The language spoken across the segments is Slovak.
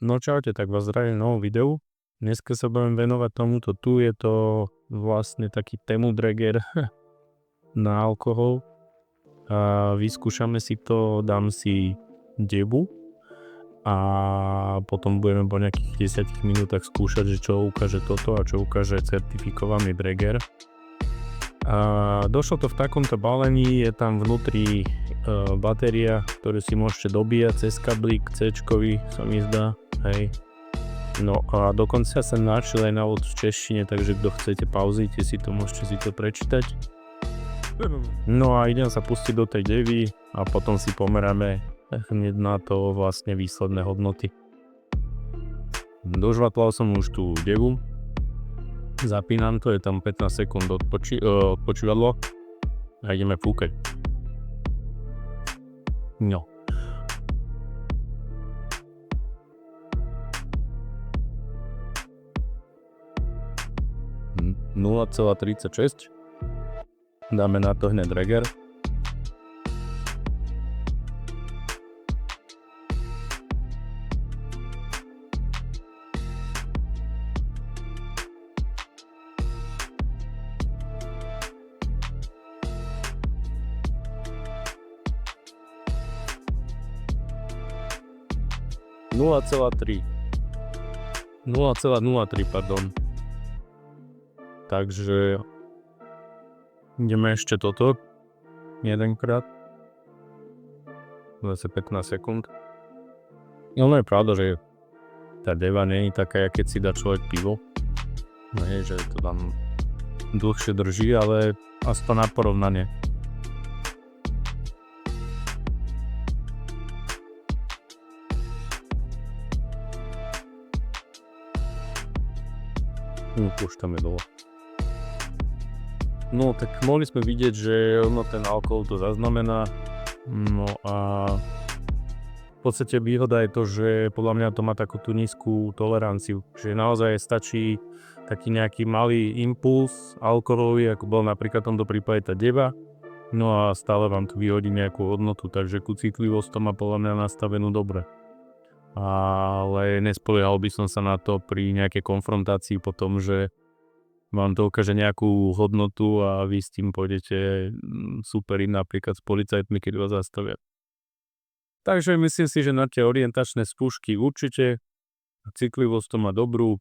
No čaute, tak vás zdravím v novom videu. Dneska sa budem venovať tomuto tu, je to vlastne taký temu dragger na alkohol. A vyskúšame si to, dám si debu a potom budeme po nejakých 10 minútach skúšať, že čo ukáže toto a čo ukáže certifikovaný dragger. A došlo to v takomto balení, je tam vnútri batéria, ktorú si môžete dobíjať cez kablík C-čkový, sa mi zdá, hej. No a dokonca sa našiel aj návod v češtine, takže kto chcete, pauzíte si to, môžete si to prečítať. No a idem sa pustiť do tej devy a potom si pomeráme hneď na to vlastne výsledné hodnoty. Dožvatlal som už tú devu. Zapínam to, je tam 15 sekúnd odpočívadlo a ideme fúkať. No. Hm, 0,36. Dáme na to hneď dragger. pardon. Takže ideme ešte toto jedenkrát. Zase 15 sekúnd. No je pravda, že tá deva nie je taká, keď si dá človek pivo. No je, že to tam dlhšie drží, ale aspoň na porovnanie. Púšťame dole. No tak mohli sme vidieť, že ten alkohol to zaznamená. No a v podstate výhoda je to, že podľa mňa to má takú tú nízku toleranciu. Že naozaj stačí taký nejaký malý impuls alkoholový, ako bol napríklad v tomto prípade tá deva. No a stále vám to vyhodí nejakú hodnotu, takže ku citlivosť to má podľa mňa nastavenú dobre. Ale nespoliehal by som sa na to pri nejakej konfrontácii potom, že vám to ukáže nejakú hodnotu a vy s tým pôjdete superiť napríklad s policajtmi, keď vás zastavia. Takže myslím si, že na tie orientačné skúšky určite, citlivosť to má dobrú.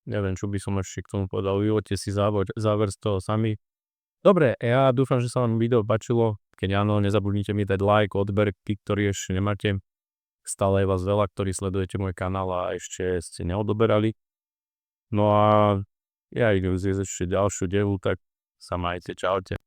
Neviem, čo by som ešte k tomu povedal, vyvoďte si záver z toho sami. Dobre, ja dúfam, že sa vám video páčilo, keď áno, nezabudnite mi dať like, odber, tí, ktorí ešte nemáte. Stále je vás veľa, ktorí sledujete môj kanál a ešte ste neodoberali. No a ja idem zjesť ešte ďalšiu devu, tak sa majte, čaute.